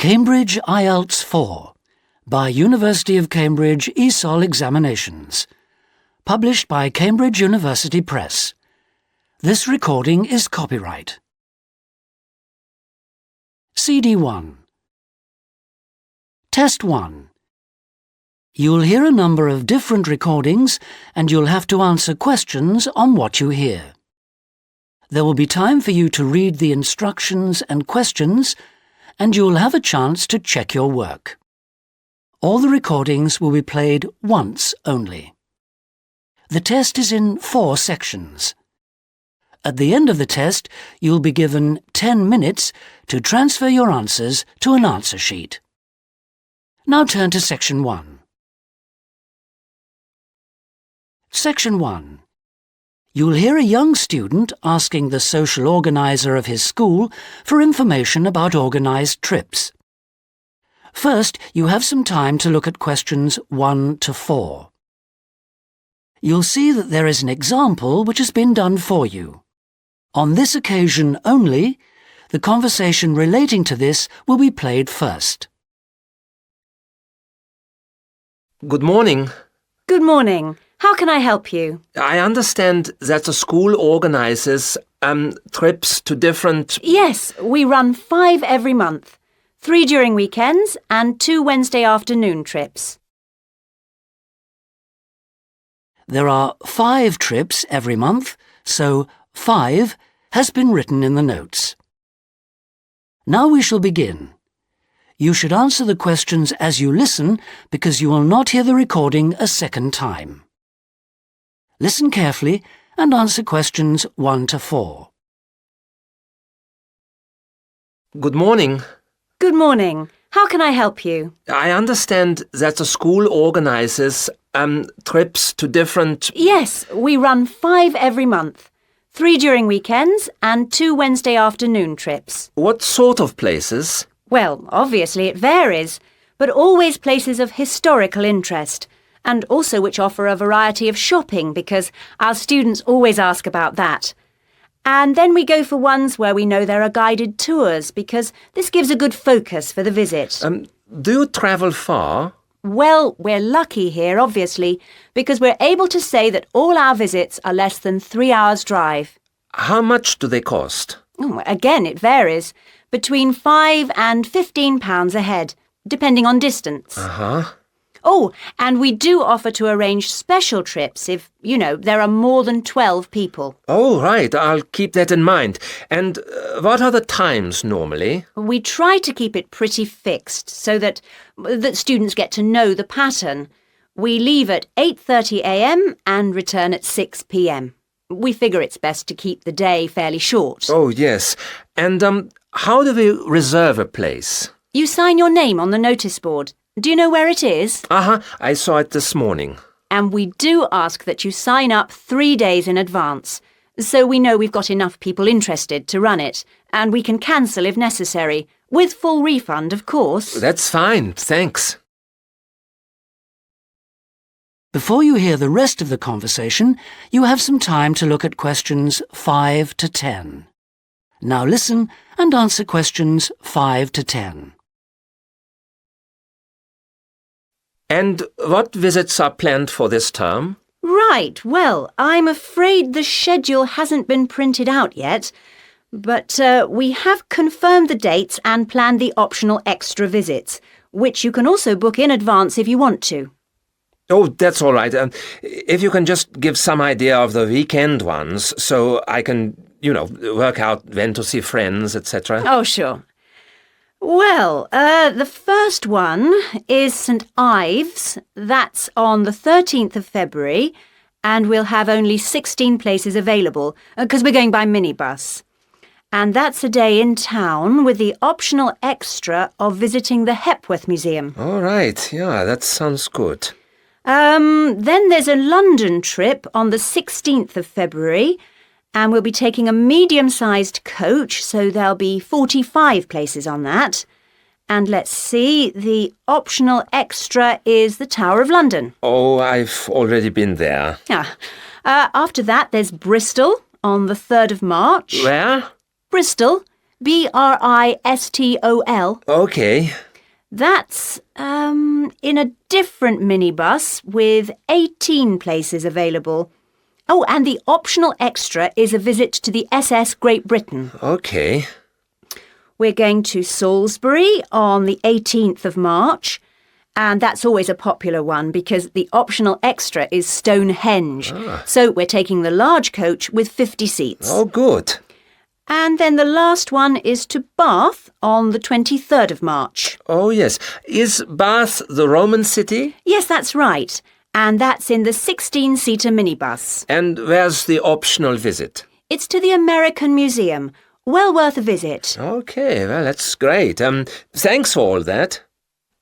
Cambridge IELTS 4 by University of Cambridge ESOL Examinations. Published by Cambridge University Press. This recording is copyright. CD 1. Test 1. You'll hear a number of different recordings and you'll have to answer questions on what you hear. There will be time for you to read the instructions and questions, and you'll have a chance to check your work. All the recordings will be played once only. The test is in 4 sections. At the end of the test, you'll be given 10 minutes to transfer your answers to an answer sheet. Now turn to Section 1. Section 1. You'll hear a young student asking the social organizer of his school for information about organised trips. First, you have some time to look at questions 1 to 4. You'll see that there is an example which has been done for you. On this occasion only, the conversation relating to this will be played first. Good morning. Good morning. How can I help you? I understand that the school organizes trips to different... Yes, we run 5 every month. 3 during weekends and 2 Wednesday afternoon trips. There are 5 trips every month, so 5 has been written in the notes. Now we shall begin. You should answer the questions as you listen because you will not hear the recording a second time. Listen carefully and answer questions 1 to 4. Good morning. Good morning. How can I help you? I understand that the school organizes trips to different... Yes, we run 5 every month. 3 during weekends and 2 Wednesday afternoon trips. What sort of places? Well, obviously it varies, but always places of historical interest, and also which offer a variety of shopping because our students always ask about that. And then we go for ones where we know there are guided tours because this gives a good focus for the visit. Do you travel far? Well, we're lucky here, obviously, because we're able to say that all our visits are less than 3 hours' drive. How much do they cost? Again, it varies. Between £5 and £15 a head, depending on distance. Oh, and we do offer to arrange special trips if, there are more than 12 people. Oh, right. I'll keep that in mind. And what are the times normally? We try to keep it pretty fixed so that students get to know the pattern. We leave at 8:30 a.m. and return at 6 p.m. We figure it's best to keep the day fairly short. Oh, yes. And how do we reserve a place? You sign your name on the notice board. Do you know where it is? I saw it this morning. And we do ask that you sign up 3 days in advance, so we know we've got enough people interested to run it, and we can cancel if necessary, with full refund, of course. That's fine, thanks. Before you hear the rest of the conversation, you have some time to look at questions 5 to 10. Now listen and answer questions 5 to 10. And what visits are planned for this term? Right, well, I'm afraid the schedule hasn't been printed out yet, but we have confirmed the dates and planned the optional extra visits, which you can also book in advance if you want to. Oh, that's all right. If you can just give some idea of the weekend ones, so I can, work out when to see friends, etc. Oh, sure. Well, the first one is St Ives. That's on the 13th of February, and we'll have only 16 places available, because we're going by minibus. And that's a day in town with the optional extra of visiting the Hepworth Museum. All right, yeah, that sounds good. Then there's a London trip on the 16th of February, and we'll be taking a medium-sized coach, so there'll be 45 places on that. And let's see, the optional extra is the Tower of London. Oh, I've already been there. After that, there's Bristol on the 3rd of March. Where? Bristol. Bristol. Okay. That's in a different minibus with 18 places available. Oh, and the optional extra is a visit to the SS Great Britain. Okay. We're going to Salisbury on the 18th of March, and that's always a popular one because the optional extra is Stonehenge. So we're taking the large coach with 50 seats. Oh, good. And then the last one is to Bath on the 23rd of March. Oh, yes. Is Bath the Roman city? Yes, that's right. And that's in the 16-seater minibus. And where's the optional visit? It's to the American Museum. Well worth a visit. Okay, well, that's great. Thanks for all that.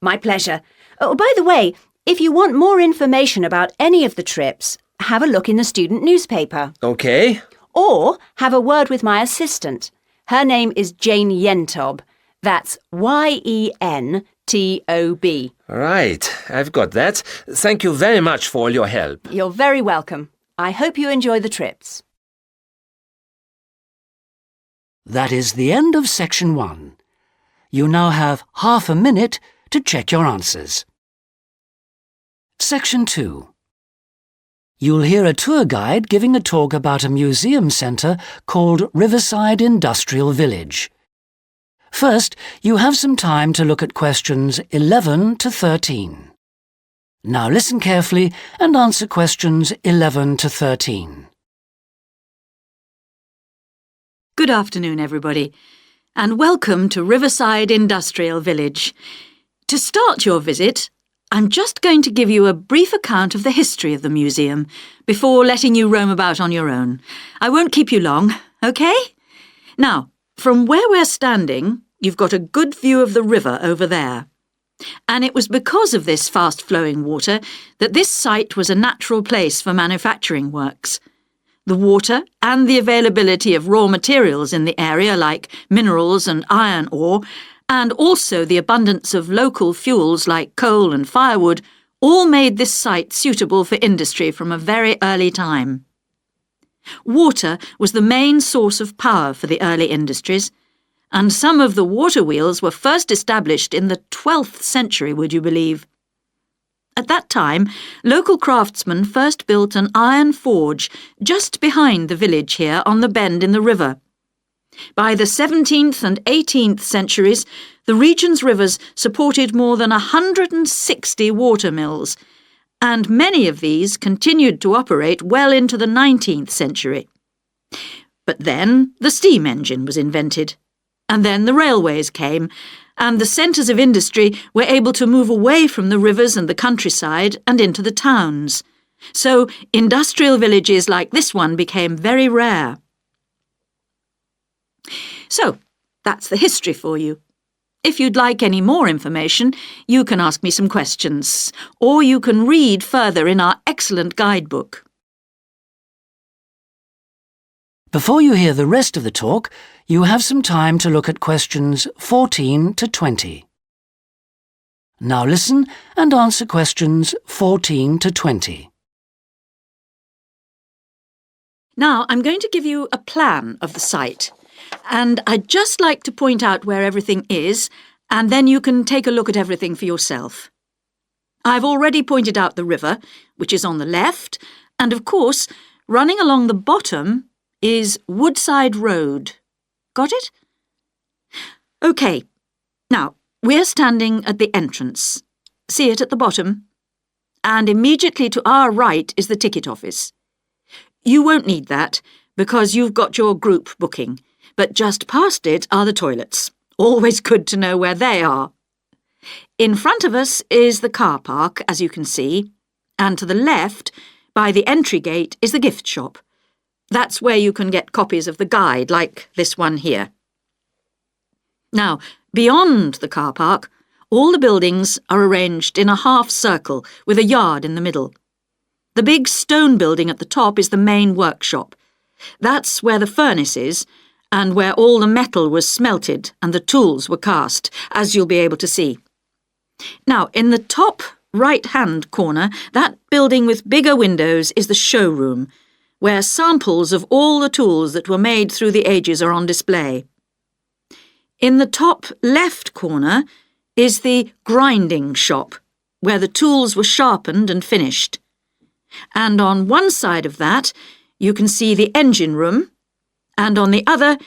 My pleasure. Oh, by the way, if you want more information about any of the trips, have a look in the student newspaper. Okay. Or have a word with my assistant. Her name is Jane Yentob. That's Yentob. Right, I've got that. Thank you very much for all your help. You're very welcome. I hope you enjoy the trips. That is the end of section 1. You now have half a minute to check your answers. Section 2. You'll hear a tour guide giving a talk about a museum centre called Riverside Industrial Village. First, you have some time to look at questions 11 to 13. Now listen carefully and answer questions 11 to 13. Good afternoon, everybody, and welcome to Riverside Industrial Village. To start your visit, I'm just going to give you a brief account of the history of the museum before letting you roam about on your own. I won't keep you long, OK? Now, from where we're standing, you've got a good view of the river over there. And it was because of this fast-flowing water that this site was a natural place for manufacturing works. The water and the availability of raw materials in the area like minerals and iron ore, and also the abundance of local fuels like coal and firewood, all made this site suitable for industry from a very early time. Water was the main source of power for the early industries, and some of the water wheels were first established in the 12th century, would you believe? At that time, local craftsmen first built an iron forge just behind the village here on the bend in the river. By the 17th and 18th centuries, the region's rivers supported more than 160 water mills, and many of these continued to operate well into the 19th century. But then the steam engine was invented, and then the railways came, and the centres of industry were able to move away from the rivers and the countryside and into the towns. So industrial villages like this one became very rare. So, that's the history for you. If you'd like any more information, you can ask me some questions, or you can read further in our excellent guidebook. Before you hear the rest of the talk, you have some time to look at questions 14 to 20. Now listen and answer questions 14 to 20. Now, I'm going to give you a plan of the site, and I'd just like to point out where everything is, and then you can take a look at everything for yourself. I've already pointed out the river, which is on the left, and of course, running along the bottom is Woodside Road. Got it? OK. Now, we're standing at the entrance. See it at the bottom? And immediately to our right is the ticket office. You won't need that, because you've got your group booking, but just past it are the toilets. Always good to know where they are. In front of us is the car park, as you can see, and to the left, by the entry gate, is the gift shop. That's where you can get copies of the guide, like this one here. Now, beyond the car park, all the buildings are arranged in a half circle with a yard in the middle. The big stone building at the top is the main workshop. That's where the furnace is, and where all the metal was smelted and the tools were cast, as you'll be able to see. Now, in the top right-hand corner, that building with bigger windows is the showroom, where samples of all the tools that were made through the ages are on display. In the top left corner is the grinding shop, where the tools were sharpened and finished. And on one side of that, you can see the engine room, and on the other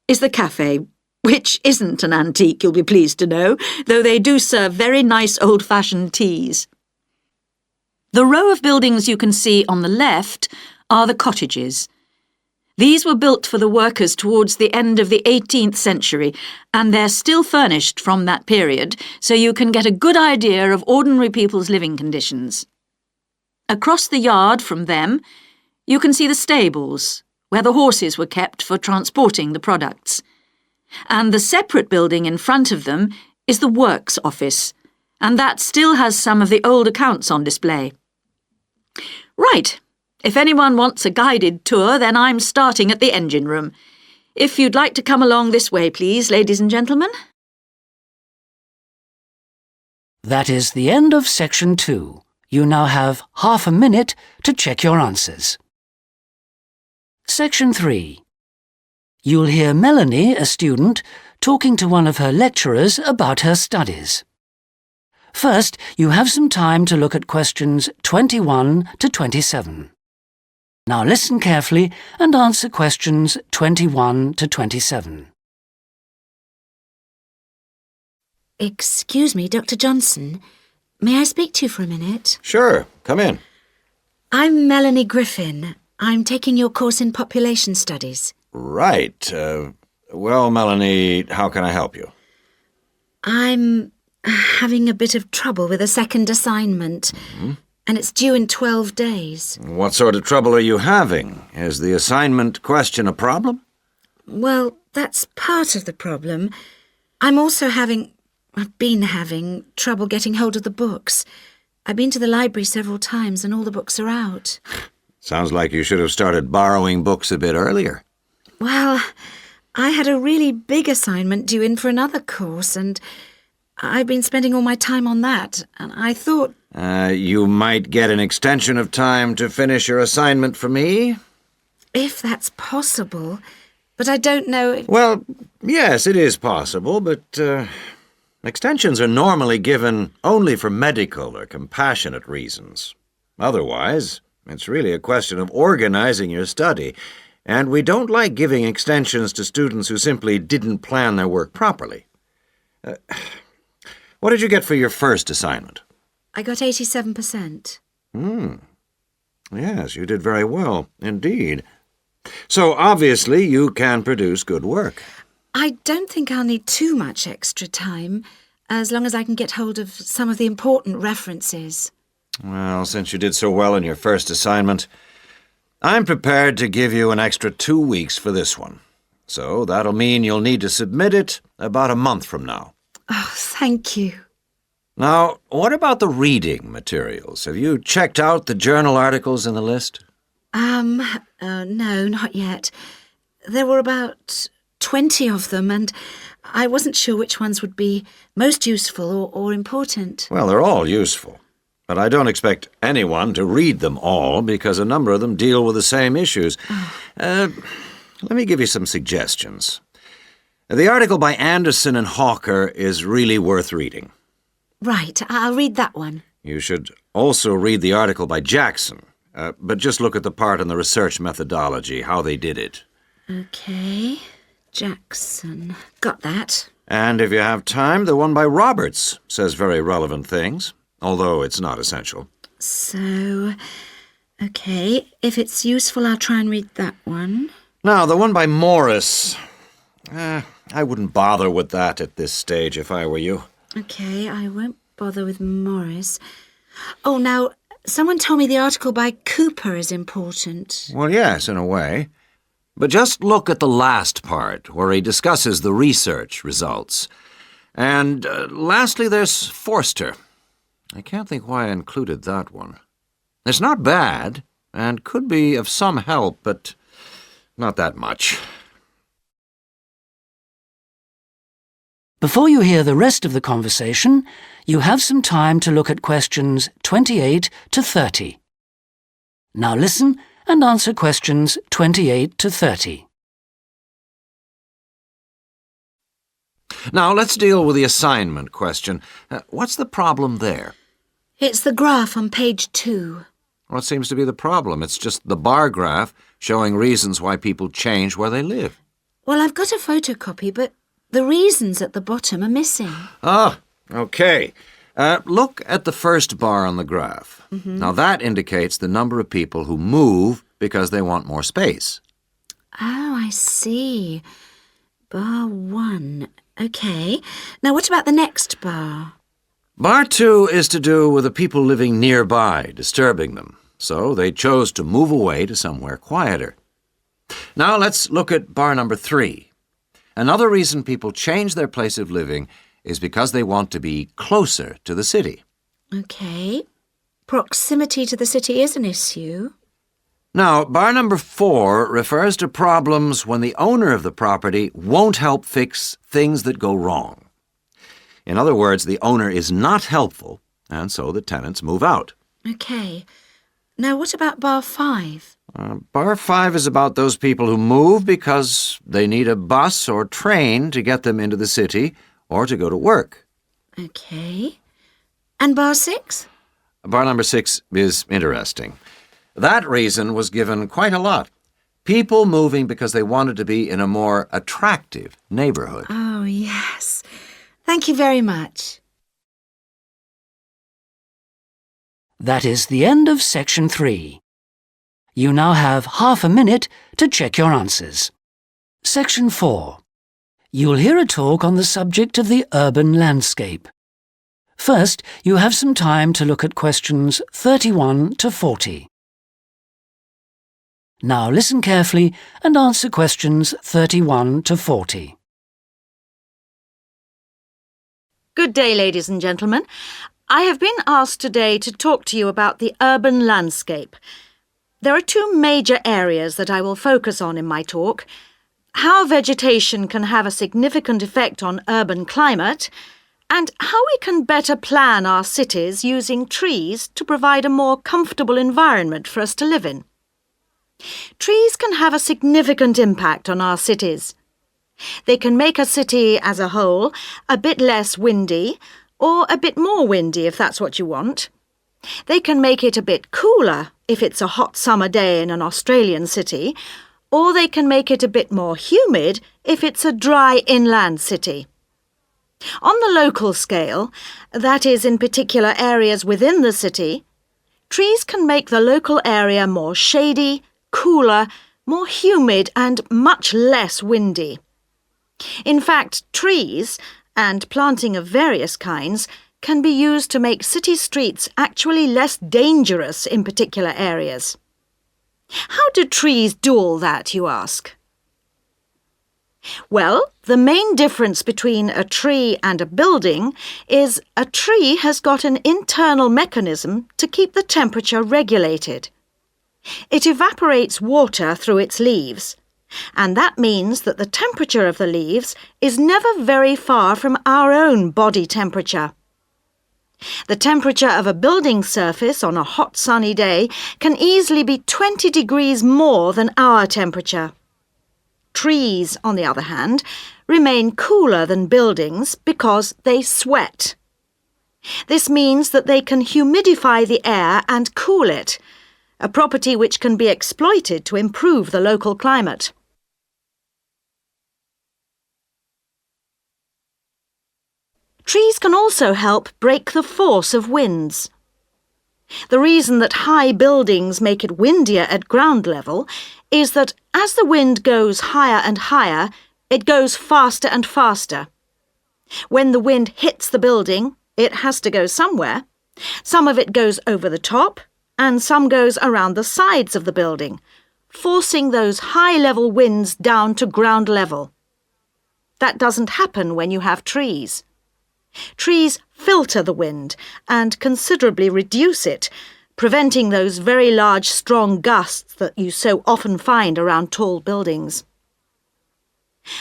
is the cafe, which isn't an antique, you'll be pleased to know, though they do serve very nice old-fashioned teas. The row of buildings you can see on the left are the cottages. These were built for the workers towards the end of the 18th century, and they're still furnished from that period, so you can get a good idea of ordinary people's living conditions. Across the yard from them, you can see the stables, where the horses were kept for transporting the products. And the separate building in front of them is the works office, and that still has some of the old accounts on display. Right. If anyone wants a guided tour, then I'm starting at the engine room. If you'd like to come along this way, please, ladies and gentlemen. That is the end of section 2. You now have half a minute to check your answers. Section 3. You'll hear Melanie, a student, talking to one of her lecturers about her studies. First, you have some time to look at questions 21 to 27. Now listen carefully and answer questions 21 to 27. Excuse me, Dr. Johnson. May I speak to you for a minute? Sure, come in. I'm Melanie Griffin. I'm taking your course in population studies. Right. Well, Melanie, how can I help you? I'm having a bit of trouble with a second assignment, and it's due in 12 days. What sort of trouble are you having? Is the assignment question a problem? Well, that's part of the problem. I've been having trouble getting hold of the books. I've been to the library several times and all the books are out. Sounds like you should have started borrowing books a bit earlier. Well, I had a really big assignment due in for another course, and I've been spending all my time on that, and I thought... You might get an extension of time to finish your assignment for me? If that's possible, but I don't know if... Well, yes, it is possible, but extensions are normally given only for medical or compassionate reasons. Otherwise, it's really a question of organizing your study, and we don't like giving extensions to students who simply didn't plan their work properly. What did you get for your first assignment? I got 87%. Yes, you did very well, indeed. So, obviously, you can produce good work. I don't think I'll need too much extra time, as long as I can get hold of some of the important references. Well, since you did so well in your first assignment, I'm prepared to give you an extra 2 weeks for this one. So that'll mean you'll need to submit it about a month from now. Oh, thank you. Now, what about the reading materials? Have you checked out the journal articles in the list? No, not yet. There were about 20 of them, and I wasn't sure which ones would be most useful or important. Well, they're all useful. But I don't expect anyone to read them all because a number of them deal with the same issues. Let me give you some suggestions. The article by Anderson and Hawker is really worth reading. Right, I'll read that one. You should also read the article by Jackson, but just look at the part on the research methodology, how they did it. Okay, Jackson. Got that. And if you have time, the one by Roberts says very relevant things, although it's not essential. So, okay, if it's useful, I'll try and read that one. Now, the one by Morris, I wouldn't bother with that at this stage if I were you. Okay, I won't bother with Morris. Oh, now, someone told me the article by Cooper is important. Well, yes, in a way. But just look at the last part, where he discusses the research results. And lastly, there's Forster. I can't think why I included that one. It's not bad, and could be of some help, but not that much. Before you hear the rest of the conversation, you have some time to look at questions 28 to 30. Now listen and answer questions 28 to 30. Now, let's deal with the assignment question. What's the problem there? It's the graph on page 2. What seems to be the problem? It's just the bar graph showing reasons why people change where they live. Well, I've got a photocopy, but the reasons at the bottom are missing. Ah, okay. Look at the first bar on the graph. Now, that indicates the number of people who move because they want more space. Oh, I see. Bar 1. Okay. Now, what about the next bar? Bar 2 is to do with the people living nearby, disturbing them. So they chose to move away to somewhere quieter. Now let's look at bar number 3. Another reason people change their place of living is because they want to be closer to the city. Okay. Proximity to the city is an issue. Now, bar number 4 refers to problems when the owner of the property won't help fix things that go wrong. In other words, the owner is not helpful, and so the tenants move out. Okay. Now, what about bar 5? Bar 5 is about those people who move because they need a bus or train to get them into the city or to go to work. Okay. And bar 6? Bar number 6 is interesting. That reason was given quite a lot. People moving because they wanted to be in a more attractive neighborhood. Oh, yes. Thank you very much. That is the end of section 3. You now have half a minute to check your answers. Section 4. You'll hear a talk on the subject of the urban landscape. First, you have some time to look at questions 31 to 40. Now listen carefully and answer questions 31 to 40. Good day, ladies and gentlemen. I have been asked today to talk to you about the urban landscape. There are 2 major areas that I will focus on in my talk: how vegetation can have a significant effect on urban climate, and how we can better plan our cities using trees to provide a more comfortable environment for us to live in. Trees can have a significant impact on our cities. They can make a city as a whole a bit less windy, or a bit more windy if that's what you want. They can make it a bit cooler if it's a hot summer day in an Australian city, or they can make it a bit more humid if it's a dry inland city. On the local scale, that is in particular areas within the city, trees can make the local area more shady, cooler, more humid and much less windy. In fact, trees, and planting of various kinds, can be used to make city streets actually less dangerous in particular areas. How do trees do all that, you ask? Well, the main difference between a tree and a building is a tree has got an internal mechanism to keep the temperature regulated. It evaporates water through its leaves, and that means that the temperature of the leaves is never very far from our own body temperature. The temperature of a building surface on a hot sunny day can easily be 20 degrees more than our temperature. Trees, on the other hand, remain cooler than buildings because they sweat. This means that they can humidify the air and cool it, a property which can be exploited to improve the local climate. Trees can also help break the force of winds. The reason that high buildings make it windier at ground level is that as the wind goes higher and higher, it goes faster and faster. When the wind hits the building, it has to go somewhere. Some of it goes over the top, and some goes around the sides of the building, forcing those high-level winds down to ground level. That doesn't happen when you have trees. Trees filter the wind and considerably reduce it, preventing those very large, strong gusts that you so often find around tall buildings.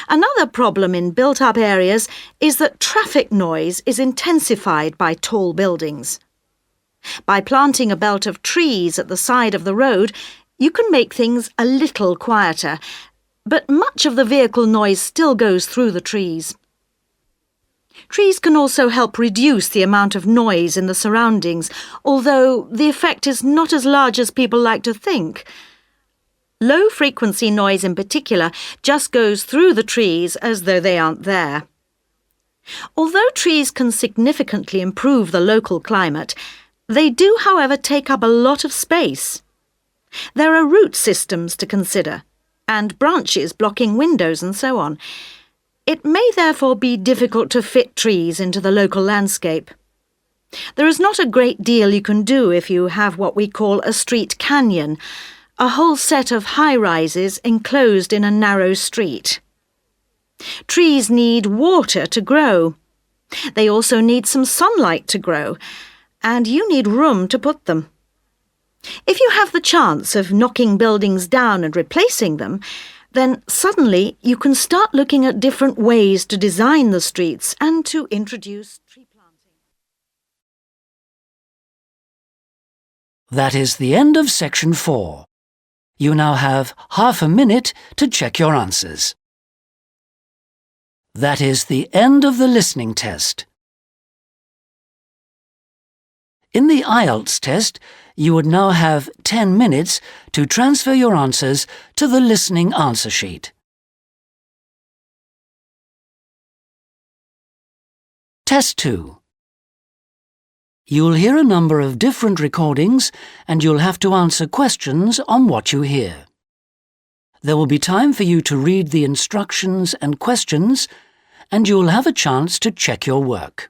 Another problem in built-up areas is that traffic noise is intensified by tall buildings. By planting a belt of trees at the side of the road, you can make things a little quieter, but much of the vehicle noise still goes through the trees. Trees can also help reduce the amount of noise in the surroundings, although the effect is not as large as people like to think. Low-frequency noise in particular just goes through the trees as though they aren't there. Although trees can significantly improve the local climate, they do, however, take up a lot of space. There are root systems to consider, and branches blocking windows and so on. It may therefore be difficult to fit trees into the local landscape. There is not a great deal you can do if you have what we call a street canyon, a whole set of high-rises enclosed in a narrow street. Trees need water to grow. They also need some sunlight to grow, and you need room to put them. If you have the chance of knocking buildings down and replacing them, then suddenly you can start looking at different ways to design the streets and to introduce tree planting. That is the end of section 4. You now have half a minute to check your answers. That is the end of the listening test. In the IELTS test, you would now have 10 minutes to transfer your answers to the listening answer sheet. Test 2. You'll hear a number of different recordings and you'll have to answer questions on what you hear. There will be time for you to read the instructions and questions, and you'll have a chance to check your work.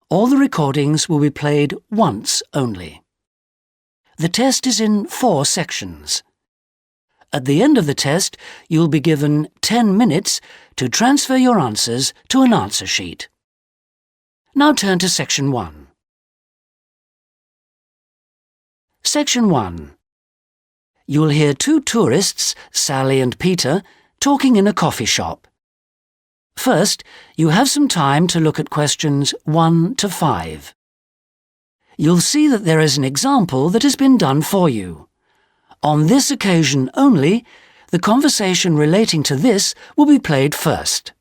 All the recordings will be played once only. The test is in 4 sections. At the end of the test, you'll be given 10 minutes to transfer your answers to an answer sheet. Now turn to Section 1. Section 1. You'll hear 2 tourists, Sally and Peter, talking in a coffee shop. First, you have some time to look at questions 1 to 5. You'll see that there is an example that has been done for you. On this occasion only, the conversation relating to this will be played first.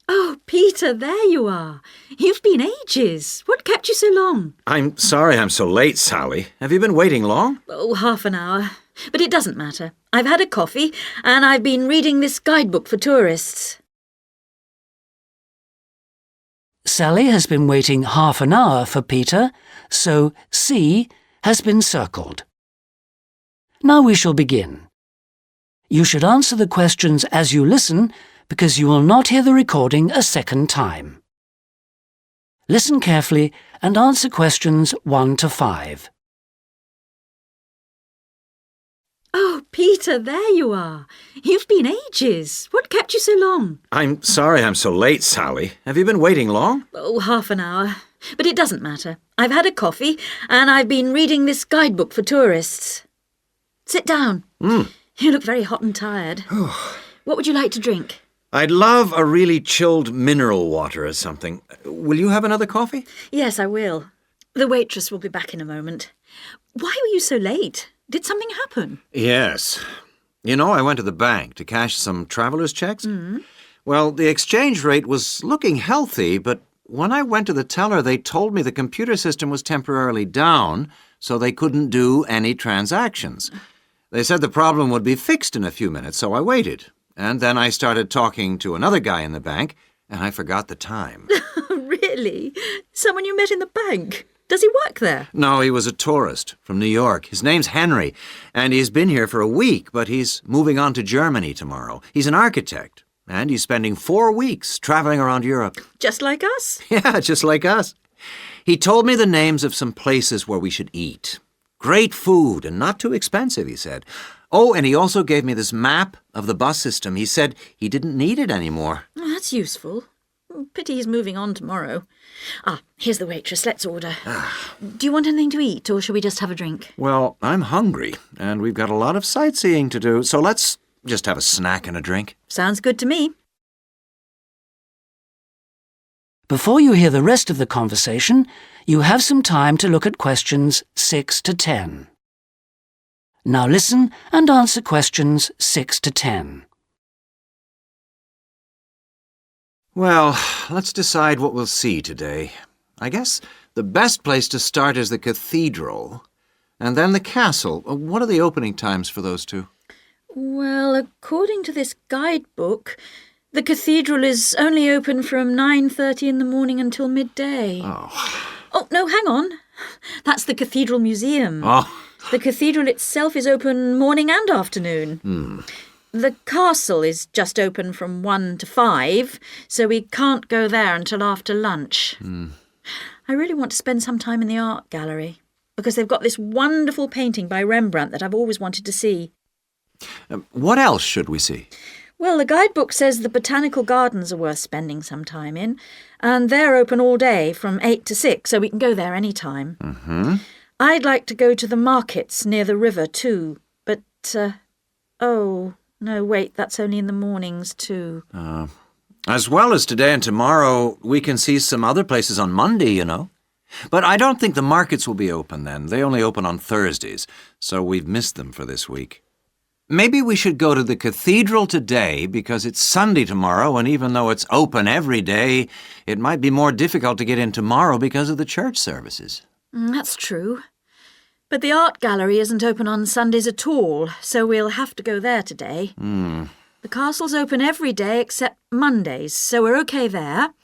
Oh, Peter, there you are. You've been ages. What kept you so long? I'm sorry I'm so late, Sally. Have you been waiting long? Oh, half an hour. But it doesn't matter. I've had a coffee and I've been reading this guidebook for tourists. Sally has been waiting half an hour for Peter, so C has been circled. Now we shall begin. You should answer the questions as you listen, because you will not hear the recording a second time. Listen carefully and answer questions 1 to 5. Oh, Peter, there you are. You've been ages. What kept you so long? I'm sorry I'm so late, Sally. Have you been waiting long? Oh, half an hour. But it doesn't matter. I've had a coffee and I've been reading this guidebook for tourists. Sit down. You look very hot and tired. What would you like to drink? I'd love a really chilled mineral water or something. Will you have another coffee? Yes, I will. The waitress will be back in a moment. Why were you so late? Did something happen? Yes. You know, I went to the bank to cash some traveler's checks. Well, the exchange rate was looking healthy, but when I went to the teller, they told me the computer system was temporarily down, so they couldn't do any transactions. They said the problem would be fixed in a few minutes, so I waited. And then I started talking to another guy in the bank, and I forgot the time. Really? Someone you met in the bank? Does he work there? No, he was a tourist from New York. His name's Henry, and he's been here for a week, but he's moving on to Germany tomorrow. He's an architect, and he's spending 4 weeks traveling around Europe. Just like us? Yeah, just like us. He told me the names of some places where we should eat. Great food and not too expensive, he said. Oh, and he also gave me this map of the bus system. He said he didn't need it anymore. Oh, that's useful. Pity he's moving on tomorrow. Here's the waitress. Let's order. Do you want anything to eat, or shall we just have a drink? Well, I'm hungry, and we've got a lot of sightseeing to do, so let's just have a snack and a drink. Sounds good to me. Before you hear the rest of the conversation, you have some time to look at questions 6 to 10. Now listen and answer questions 6 to 10. Well, let's decide what we'll see today. I guess the best place to start is the cathedral, and then the castle. What are the opening times for those two? Well, according to this guidebook, the cathedral is only open from 9:30 in the morning until midday. Oh, no, hang on. That's the Cathedral Museum. Oh. The cathedral itself is open morning and afternoon. The castle is just open from 1 to 5, so we can't go there until after lunch. I really want to spend some time in the art gallery, because they've got this wonderful painting by Rembrandt that I've always wanted to see. What else should we see? Well, the guidebook says the botanical gardens are worth spending some time in, and they're open all day from 8 to 6, so we can go there any time. I'd like to go to the markets near the river too, but, oh, no, wait, that's only in the mornings too. As well as today and tomorrow, we can see some other places on Monday, you know. But I don't think the markets will be open then. They only open on Thursdays, so we've missed them for this week. Maybe we should go to the cathedral today because it's Sunday tomorrow, and even though it's open every day, it might be more difficult to get in tomorrow because of the church services. That's true. But the art gallery isn't open on Sundays at all, so we'll have to go there today. The castle's open every day except Mondays, so we're okay there.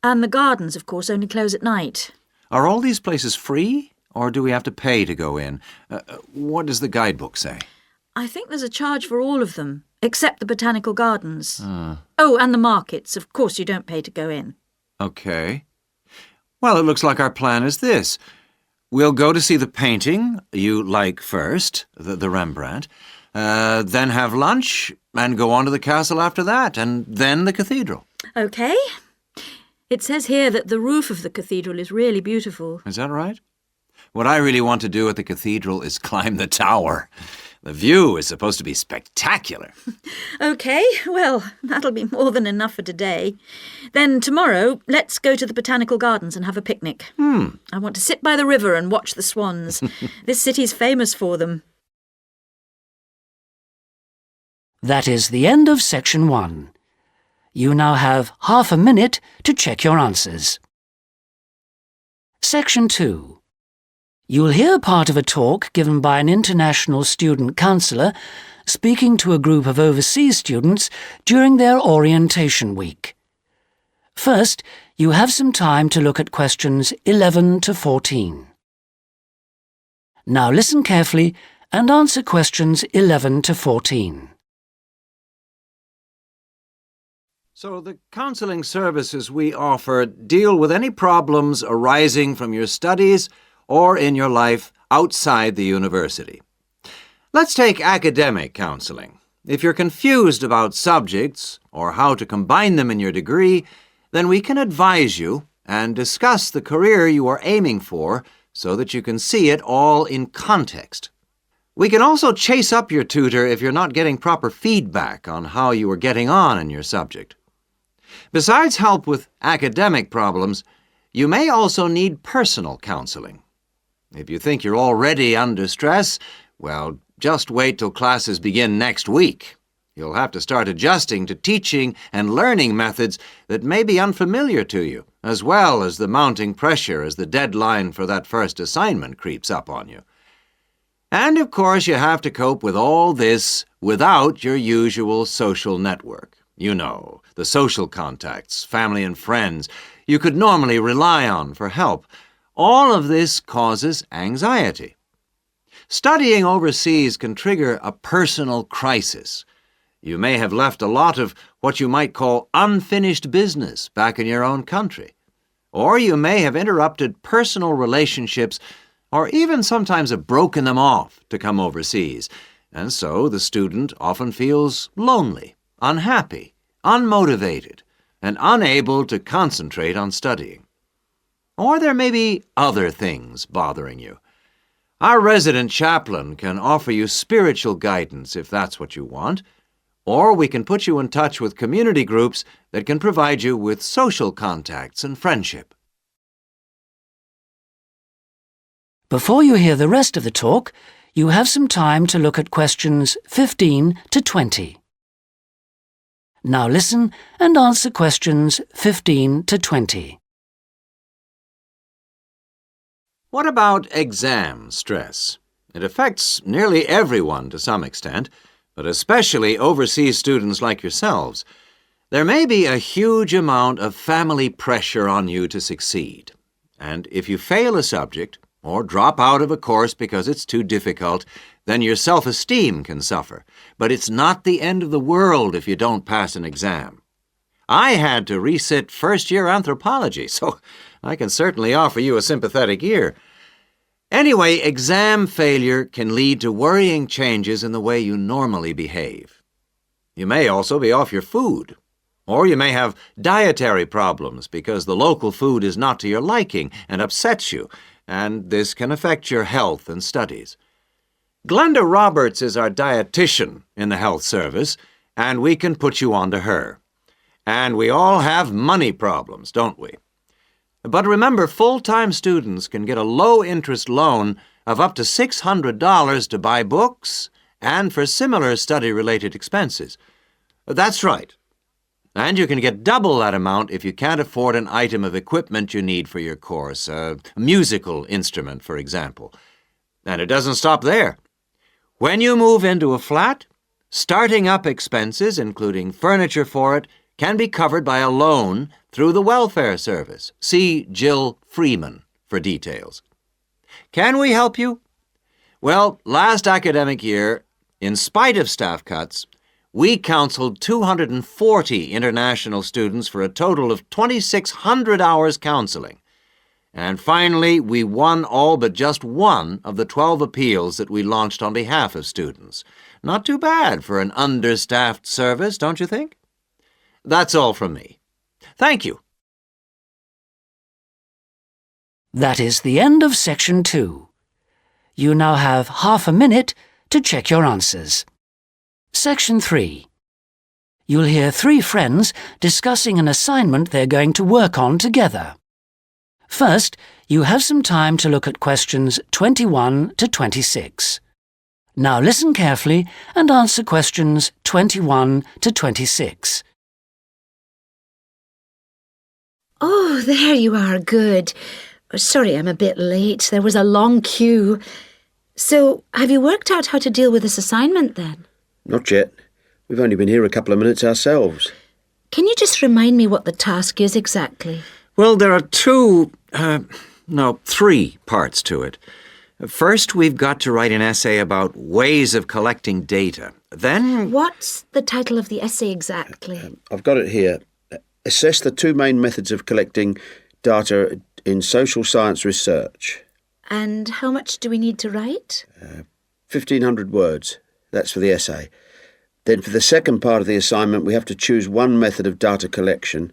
And the gardens, of course, only close at night. Are all these places free, or do we have to pay to go in? What does the guidebook say? I think there's a charge for all of them, except the botanical gardens. Oh, and the markets. Of course you don't pay to go in. Okay. Well, it looks like our plan is this. We'll go to see the painting you like first, the Rembrandt, then have lunch and go on to the castle after that, and then the cathedral. Okay. It says here that the roof of the cathedral is really beautiful. Is that right? What I really want to do at the cathedral is climb the tower. The view is supposed to be spectacular. Okay, well, that'll be more than enough for today. Then tomorrow, let's go to the botanical gardens and have a picnic. I want to sit by the river and watch the swans. This city's famous for them. That is the end of section 1. You now have half a minute to check your answers. Section 2. You'll hear part of a talk given by an international student counsellor speaking to a group of overseas students during their orientation week. First, you have some time to look at questions 11 to 14. Now listen carefully and answer questions 11 to 14. So the counselling services we offer deal with any problems arising from your studies or in your life outside the university. Let's take academic counselling. If you're confused about subjects or how to combine them in your degree, then we can advise you and discuss the career you are aiming for so that you can see it all in context. We can also chase up your tutor if you're not getting proper feedback on how you are getting on in your subject. Besides help with academic problems, you may also need personal counselling. If you think you're already under stress, well, just wait till classes begin next week. You'll have to start adjusting to teaching and learning methods that may be unfamiliar to you, as well as the mounting pressure as the deadline for that first assignment creeps up on you. And, of course, you have to cope with all this without your usual social network. You know, the social contacts, family and friends you could normally rely on for help. All of this causes anxiety. Studying overseas can trigger a personal crisis. You may have left a lot of what you might call unfinished business back in your own country. Or you may have interrupted personal relationships or even sometimes have broken them off to come overseas. And so the student often feels lonely, unhappy, unmotivated, and unable to concentrate on studying. Or there may be other things bothering you. Our resident chaplain can offer you spiritual guidance if that's what you want, or we can put you in touch with community groups that can provide you with social contacts and friendship. Before you hear the rest of the talk, you have some time to look at questions 15 to 20. Now listen and answer questions 15 to 20. What about exam stress? It affects nearly everyone to some extent, but especially overseas students like yourselves. There may be a huge amount of family pressure on you to succeed. And if you fail a subject or drop out of a course because it's too difficult, then your self-esteem can suffer. But it's not the end of the world if you don't pass an exam. I had to resit first-year anthropology, so I can certainly offer you a sympathetic ear. Anyway, exam failure can lead to worrying changes in the way you normally behave. You may also be off your food. Or you may have dietary problems because the local food is not to your liking and upsets you, and this can affect your health and studies. Glenda Roberts is our dietitian in the health service, and we can put you on to her. And we all have money problems, don't we? But remember, full-time students can get a low-interest loan of up to $600 to buy books and for similar study-related expenses. That's right. And you can get double that amount if you can't afford an item of equipment you need for your course, a musical instrument, for example. And it doesn't stop there. When you move into a flat, starting up expenses, including furniture for it, can be covered by a loan through the welfare service. See Jill Freeman for details. Can we help you? Well, last academic year, in spite of staff cuts, we counseled 240 international students for a total of 2,600 hours counseling. And finally, we won all but just one of the 12 appeals that we launched on behalf of students. Not too bad for an understaffed service, don't you think? That's all from me. Thank you. That is the end of Section 2. You now have half a minute to check your answers. Section 3. You'll hear 3 friends discussing an assignment they're going to work on together. First, you have some time to look at questions 21 to 26. Now listen carefully and answer questions 21 to 26. Oh, there you are, good. Sorry I'm a bit late. There was a long queue. So, have you worked out how to deal with this assignment then? Not yet. We've only been here a couple of minutes ourselves. Can you just remind me what the task is exactly? Well, there are 3 parts to it. First, we've got to write an essay about ways of collecting data. Then... What's the title of the essay exactly? I've got it here. Assess the 2 main methods of collecting data in social science research. And how much do we need to write? 1,500 words. That's for the essay. Then for the second part of the assignment, we have to choose one method of data collection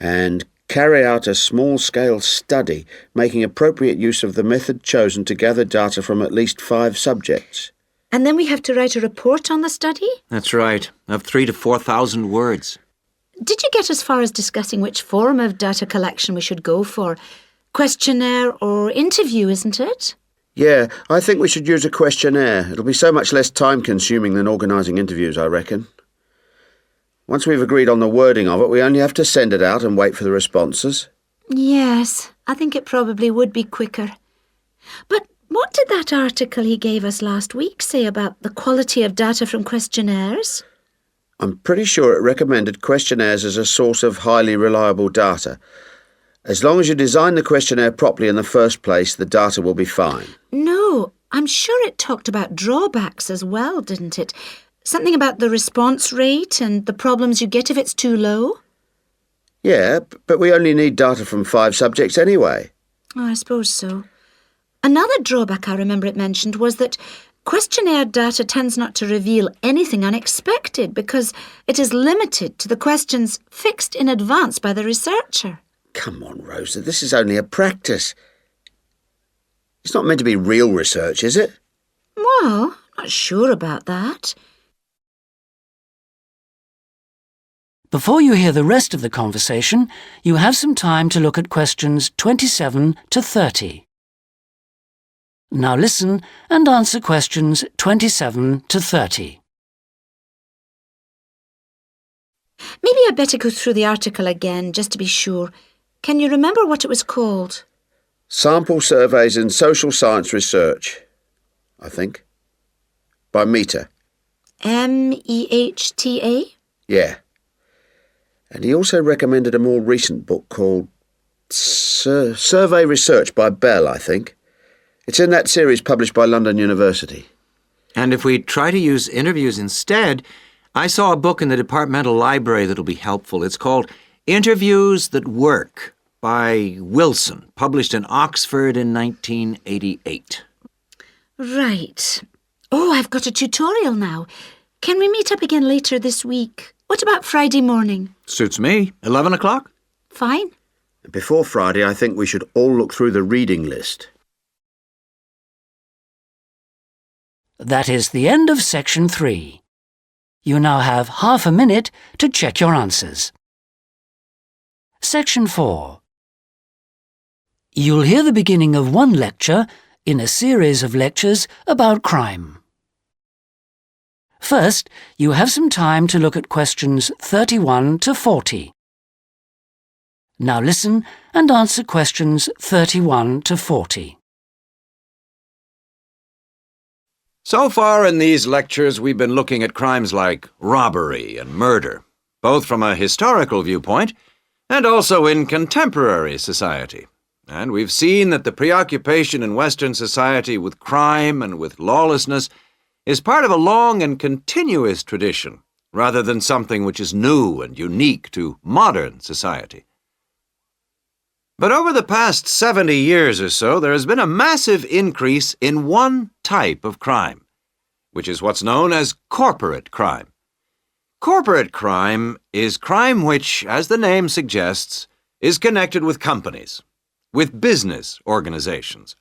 and carry out a small-scale study, making appropriate use of the method chosen to gather data from at least 5 subjects. And then we have to write a report on the study? That's right, of 3,000 to 4,000 words. Did you get as far as discussing which form of data collection we should go for? Questionnaire or interview, isn't it? Yeah, I think we should use a questionnaire. It'll be so much less time-consuming than organising interviews, I reckon. Once we've agreed on the wording of it, we only have to send it out and wait for the responses. Yes, I think it probably would be quicker. But what did that article he gave us last week say about the quality of data from questionnaires? I'm pretty sure it recommended questionnaires as a source of highly reliable data. As long as you design the questionnaire properly in the first place, the data will be fine. No, I'm sure it talked about drawbacks as well, didn't it? Something about the response rate and the problems you get if it's too low? Yeah, but we only need data from 5 subjects anyway. Oh, I suppose so. Another drawback I remember it mentioned was that questionnaire data tends not to reveal anything unexpected because it is limited to the questions fixed in advance by the researcher. Come on, Rosa, this is only a practice. It's not meant to be real research, is it? Well, not sure about that. Before you hear the rest of the conversation, you have some time to look at questions 27 to 30. Now listen and answer questions 27 to 30. Maybe I'd better go through the article again, just to be sure. Can you remember what it was called? Sample Surveys in Social Science Research, I think. By Mehta. Mehta? Yeah. And he also recommended a more recent book called Survey Research by Bell, I think. It's in that series published by London University. And if we try to use interviews instead, I saw a book in the departmental library that'll be helpful. It's called Interviews That Work by Wilson, published in Oxford in 1988. Right. Oh, I've got a tutorial now. Can we meet up again later this week? What about Friday morning? Suits me. 11 o'clock? Fine. Before Friday, I think we should all look through the reading list. That is the end of section 3. You now have half a minute to check your answers. Section 4. You'll hear the beginning of one lecture in a series of lectures about crime. First, you have some time to look at questions 31 to 40. Now listen and answer questions 31 to 40. So far in these lectures, we've been looking at crimes like robbery and murder, both from a historical viewpoint and also in contemporary society. And we've seen that the preoccupation in Western society with crime and with lawlessness is part of a long and continuous tradition, rather than something which is new and unique to modern society. But over the past 70 years or so, there has been a massive increase in one type of crime, which is what's known as corporate crime. Corporate crime is crime which, as the name suggests, is connected with companies, with business organizations.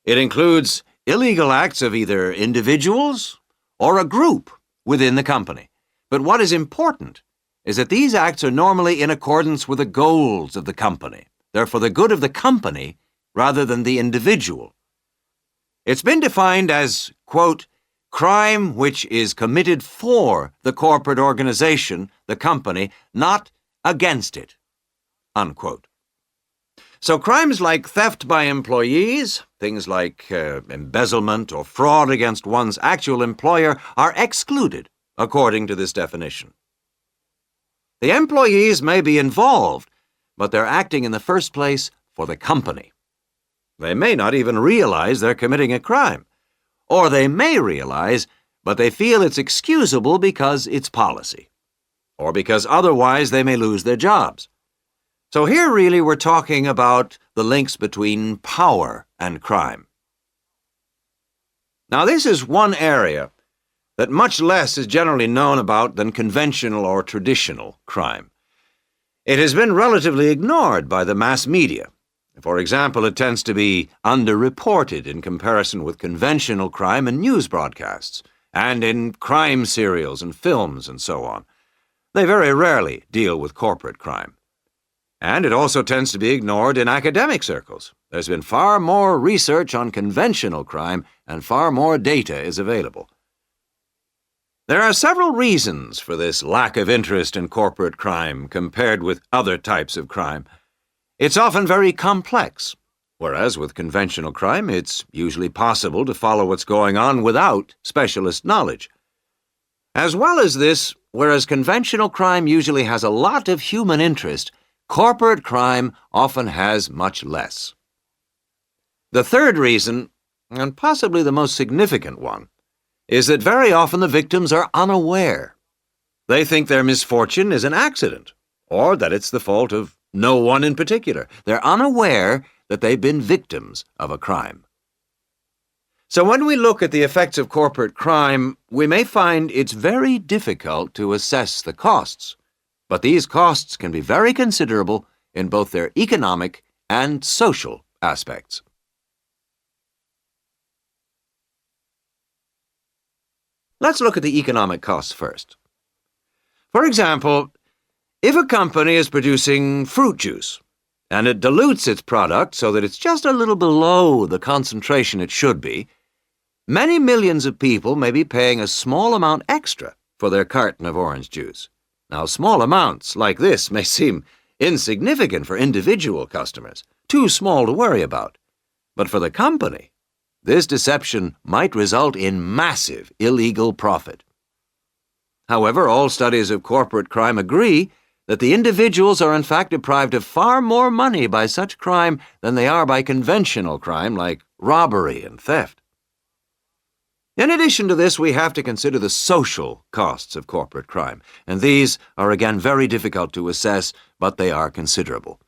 It includes illegal acts of either individuals or a group within the company. But what is important is that these acts are normally in accordance with the goals of the company. They're for the good of the company rather than the individual. It's been defined as, quote, crime which is committed for the corporate organization, the company, not against it, unquote. So crimes like theft by employees, things like embezzlement or fraud against one's actual employer are excluded according to this definition. The employees may be involved, but they're acting in the first place for the company. They may not even realize they're committing a crime, or they may realize, but they feel it's excusable because it's policy, or because otherwise they may lose their jobs. So here really we're talking about the links between power and crime. Now this is one area that much less is generally known about than conventional or traditional crime. It has been relatively ignored by the mass media. For example, it tends to be underreported in comparison with conventional crime in news broadcasts, and in crime serials and films and so on. They very rarely deal with corporate crime. And it also tends to be ignored in academic circles. There's been far more research on conventional crime, and far more data is available. There are several reasons for this lack of interest in corporate crime compared with other types of crime. It's often very complex, whereas with conventional crime, it's usually possible to follow what's going on without specialist knowledge. As well as this, whereas conventional crime usually has a lot of human interest, corporate crime often has much less. The third reason, and possibly the most significant one, is that very often the victims are unaware. They think their misfortune is an accident, or that it's the fault of no one in particular. They're unaware that they've been victims of a crime. So when we look at the effects of corporate crime, we may find it's very difficult to assess the costs. But these costs can be very considerable in both their economic and social aspects. Let's look at the economic costs first. For example, if a company is producing fruit juice and it dilutes its product so that it's just a little below the concentration it should be, many millions of people may be paying a small amount extra for their carton of orange juice. Now, small amounts like this may seem insignificant for individual customers, too small to worry about. But for the company, this deception might result in massive illegal profit. However, all studies of corporate crime agree that the individuals are in fact deprived of far more money by such crime than they are by conventional crime like robbery and theft. In addition to this, we have to consider the social costs of corporate crime, and these are again very difficult to assess, but they are considerable.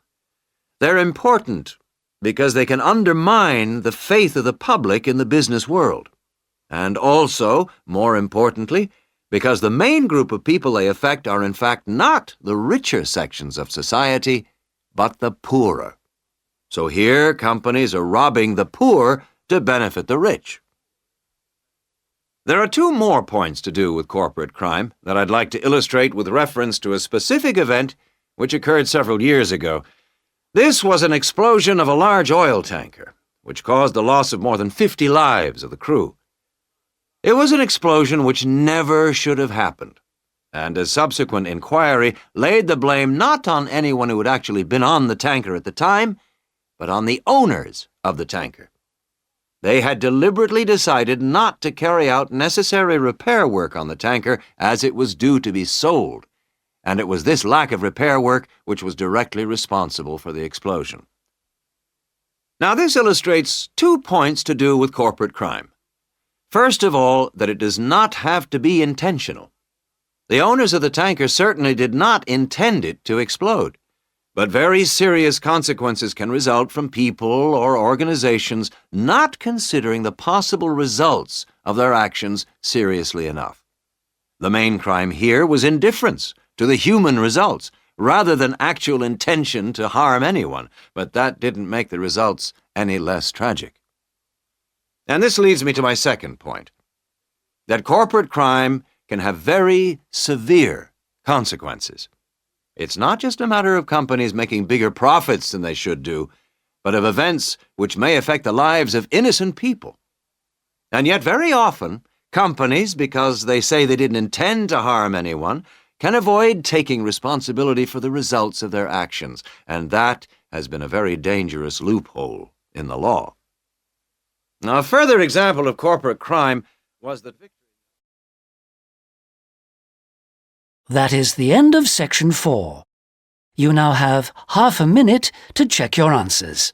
They're important because they can undermine the faith of the public in the business world, and also, more importantly, because the main group of people they affect are in fact not the richer sections of society, but the poorer. So here, companies are robbing the poor to benefit the rich. There are two more points to do with corporate crime that I'd like to illustrate with reference to a specific event which occurred several years ago. This was an explosion of a large oil tanker, which caused the loss of more than 50 lives of the crew. It was an explosion which never should have happened, and a subsequent inquiry laid the blame not on anyone who had actually been on the tanker at the time, but on the owners of the tanker. They had deliberately decided not to carry out necessary repair work on the tanker as it was due to be sold, and it was this lack of repair work which was directly responsible for the explosion. Now, this illustrates 2 points to do with corporate crime. First of all, that it does not have to be intentional. The owners of the tanker certainly did not intend it to explode, but very serious consequences can result from people or organizations not considering the possible results of their actions seriously enough. The main crime here was indifference to the human results, rather than actual intention to harm anyone, but that didn't make the results any less tragic. And this leads me to my second point, that corporate crime can have very severe consequences. It's not just a matter of companies making bigger profits than they should do, but of events which may affect the lives of innocent people. And yet very often, companies, because they say they didn't intend to harm anyone, can avoid taking responsibility for the results of their actions, and that has been a very dangerous loophole in the law. Now, a further example of corporate crime was that That is the end of section 4. You now have half a minute to check your answers.